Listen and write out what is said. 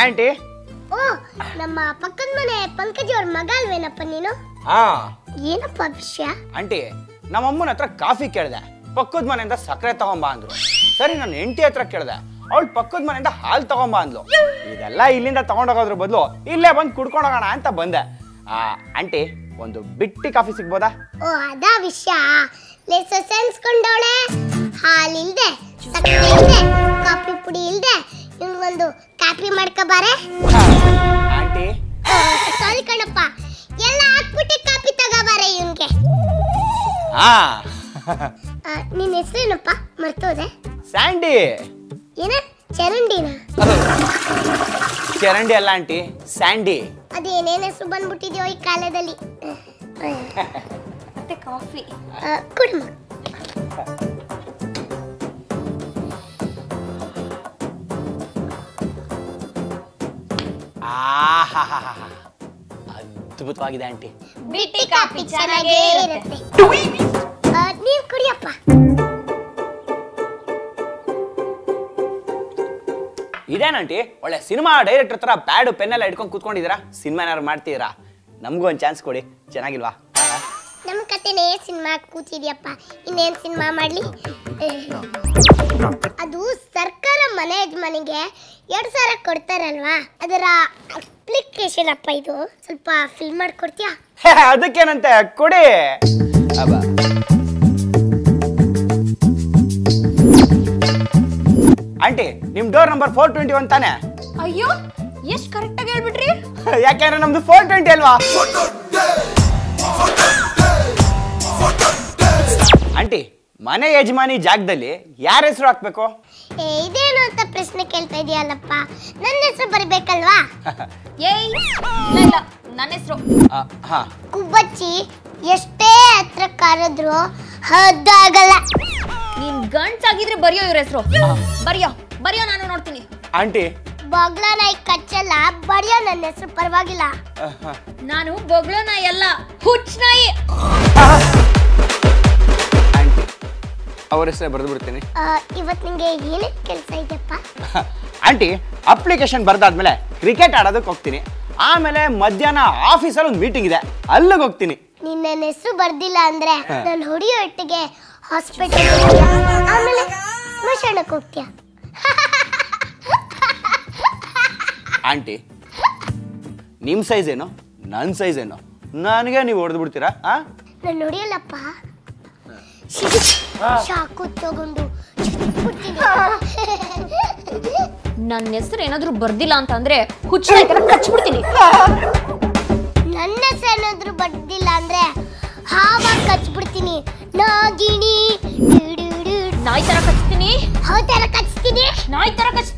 Aunty ಓ ನಮ್ಮ ಪಕ್ಕದ ಮನೆ ಪಂಕಜ್ ಅವ್ರ ಮಗ ಅಲ್ವೇನಪ್ಪ ನೀನು? ಏನಪ್ಪ ವಿಷಯ? ಆಂಟಿ ನಮ್ಮ ಅಮ್ಮನ ಹತ್ರ ಕಾಫಿ ಕೇಳಿದೆ, ಪಕ್ಕದ ಮನೆಯಿಂದ ಸಕ್ಕರೆ ತಗೊಂಬಾ ಅಂದ್ರು. ಸರಿ ನಾನು ಹೆಂಡತಿ ಹತ್ರ ಕೇಳಿದೆ, ಅವಳು ಪಕ್ಕದ ಮನೆಯಿಂದ ಹಾಲು ತಗೊಂಬಾ ಅಂದ್ಲು. ಇದೆಲ್ಲ ಇಲ್ಲಿಂದ ತಗೊಂಡೋಗೋದ್ರ ಬದಲು ಇಲ್ಲೇ ಬಂದು ಕುಡ್ಕೊಂಡೋಗೋಣ ಅಂತ ಬಂದೆ. ಆಂಟಿ ಒಂದು ಬಿಟ್ಟಿ ಕಾಫಿ ಸಿಗ್ಬೋದಾ? ಓ ಅದಾ ವಿಷಯ. ಸೆನ್ಸ್ಕೊಂಡವಳೆ ಹಾಲಿಲ್ದೆ ಸಕ್ಕರೆ ಇಲ್ದೆ ಕಾಫಿ ಪುಡಿ ಇಲ್ದೆ ನಿಮ್ಗೊಂದು ಕಾಫಿ ಮಾಡ್ಕೋಬಾರೆ. ಆಂಟಿ ಸಾರಿ ಕಣಪ್ಪ, ಎಲ್ಲ ಹಾಕ್ಬಿಟ್ಟು ಕಾಫಿ ತಗೋಬಾರೆ ಇವನ್ಗೆ. ನಿನ್ನ ಹೆಸರೇನಪ್ಪ ಮರ್ತೋದೆ? ಸ್ಯಾಂಡಿ. ಏನ ಚರಂಡಿನ? ಚರಂಡಿ ಅಲ್ಲ ಆಂಟಿ, ಸ್ಯಾಂಡಿ. ಅದೇನೇನ್ ಹೆಸರು ಬಂದ್ಬಿಟ್ಟಿದ್ಯೋ ಈ ಕಾಲದಲ್ಲಿ. ಮತ್ತೆ ಕಾಫಿ ಕುಡಿಮ. ಅದ್ಭುತವಾಗಿದೆ ಆಂಟಿ. ಬಿಟ್ಟಿ ಕಾಫಿ ಚೆನ್ನಾಗೇ ಇರುತ್ತೆ. ನೀವ್ ಕುಡಿಯಪ್ಪ. ಇದೇನಂಟಿ ಒಳ್ಳೆ ಸಿನಿಮಾ ಡೈರೆಕ್ಟರ್ ತರ ಪ್ಯಾಡು ಪೆನ್ನೆಲ್ಲ ಇಟ್ಕೊಂಡು ಕೂತ್ಕೊಂಡಿದ್ದೀರಾ? ಸಿನಿಮಾ ಏನಾದ್ರು ಮಾಡ್ತಿದ್ದೀರಾ? ನಮಗೂ ಒಂದು ಚಾನ್ಸ್ ಕೊಡಿ, ಚೆನ್ನಾಗಿಲ್ವಾ? ನಮ್ಮ ಕತೆನೇ ಸಿನಿಮಾ ಕೂತಿದ್ಯಪ್ಪ, ಇನ್ನೇನ್ ಸಿನಿಮಾ ಮಾಡ್ಲಿ? ಅದು ಸರ್ಕಾರ ಮನೆ ಯಜಮಾನಿಗೆ 2,000 ಕೊಡ್ತಾರಲ್ವಾ, ಅದರ ಅಪ್ಲಿಕೇಶನ್ ಅಪ್ಪ ಇದು. ಸ್ವಲ್ಪ ಫಿಲ್ ಮಾಡ್ಕೊಡ್ತೀಯಾ? ಅದಕ್ಕೇನಂತೆ ಕೊಡಿ. ಆಂಟಿ ನಿಮ್ ಡೋರ್ ನಂಬರ್ 421 ತಾನೆ? ಅಯ್ಯೋ ಎಷ್ಟು ಕರೆಕ್ಟ್ ಆಗಿ ಹೇಳ್ಬಿಟ್ರಿ. ಯಾಕೆಂದ್ರೆ ನಮ್ದು 420 ಅಲ್ವಾ? ಆಂಟಿ ಮನೆ ಯಜಮಾನಿ ಜಾಗದಲ್ಲಿ ಯಾರ ಹೆಸರು ಹಾಕ್ಬೇಕು? ಇದೇನು ಅಂತ ಪ್ರಶ್ನೆ ಕೇಳ್ತಾ ಇದೆಯಲ್ಲಪ್ಪ, ನನ್ನ ಹೆಸರು ಬರಬೇಕಲ್ವಾ? ಏಯ್ ಇಲ್ಲ ನನ್ನ ಹೆಸರು. ಕುಬ್ಬಚ್ಚಿ ಎಷ್ಟೇ ಹತ್ರ ಕಾರಿದ್ರು ಹದ್ದಾಗಲ್ಲ. ನೀನ್ ಗಂಟ್ಸಾಗಿದ್ರೆ ಬರೆಯೋ ಇವ್ರ ಹೆಸರು. ಬರೆಯೋ ನಾನು ನೋಡ್ತೀನಿ. ಆಂಟಿ ಬಗ್ಲ ನಾಯಿ ಕಚ್ಚಲ್ಲ, ಬರೆಯೋ ನನ್ನ ಹೆಸರು ಪರವಾಗಿಲ್ಲ. ನಾನು ಬೊಗ್ಳೋ ನಾಯಿ ಅಲ್ಲ, ಹುಚ್ಚ ನಾಯಿ. ಆಂಟಿ ಅವ್ರ ಹೆಸರೇ ಬರೆದು ಬಿಡ್ತೀನಿ. ಇವತ್ತು ನಿಂಗೆ ಏನೇ ಕೆಲಸ ಇದೆಯಪ್ಪ? ಆಂಟಿ ಅಪ್ಲಿಕೇಶನ್ ಬರ್ದಾದ್ಮೇಲೆ ಕ್ರಿಕೆಟ್ ಆಡೋದಕ್ಕೆ ಹೋಗ್ತೀನಿ. ಆಮೇಲೆ ಮಧ್ಯಾಹ್ನ ಆಫೀಸಲ್ಲಿ ಒಂದು ಮೀಟಿಂಗ್ ಇದೆ, ಅಲ್ಲಿಗೆ ಹೋಗ್ತೀನಿ. ನಿನ್ನ ಹೆಸರು ಬರ್ದಿಲ್ಲ ಅಂದ್ರೆ ನಾನು ಹೊಡಿಯೋ ಒಟ್ಟಿಗೆ ಹಾಸ್ಪಿಟಲ್, ಆಮೇಲೆ ಸ್ಮಶಾನಕ್ಕೆ ಹೋಗ್ತೀಯ. ಆಂಟಿ ನಿಮ್ಮ ಸೈಜ್ ಏನು, ನನ್ನ ಸೈಜ್ ಏನು? ನನಗೆ ನೀವು ಹೊಡೆದು ಬಿಡ್ತೀರಾ? ನಾನು ನೋಡಿಯಲ್ಲಪ್ಪ, ಚಾಕು ತಗೊಂಡು ನನ್ನ ಹೆಸರು ಏನಾದ್ರು ಬರ್ದಿಲ್ಲ ಅಂತ ಅಂದ್ರೆ ಹುಚ್ಚ ನಾಯಿ ತರ ಕಚ್ಬಿಡ್ತೀನಿ. ನನ್ನ ಹೆಸರು ಏನಾದ್ರು ಬರ್ದಿಲ್ಲ ಅಂದ್ರೆ ಹಾವಾಗಿ ಕಚ್ಬಿಡ್ತೀನಿ. ನಾಗಿಣಿ ನಾಯಿ ತರ ಕಚ್ತೀನಿ, ಹಾವು ತರ ಕಚ್ತೀನಿ, ನಾಯಿ ತರ ಕಚ್ತೀನಿ.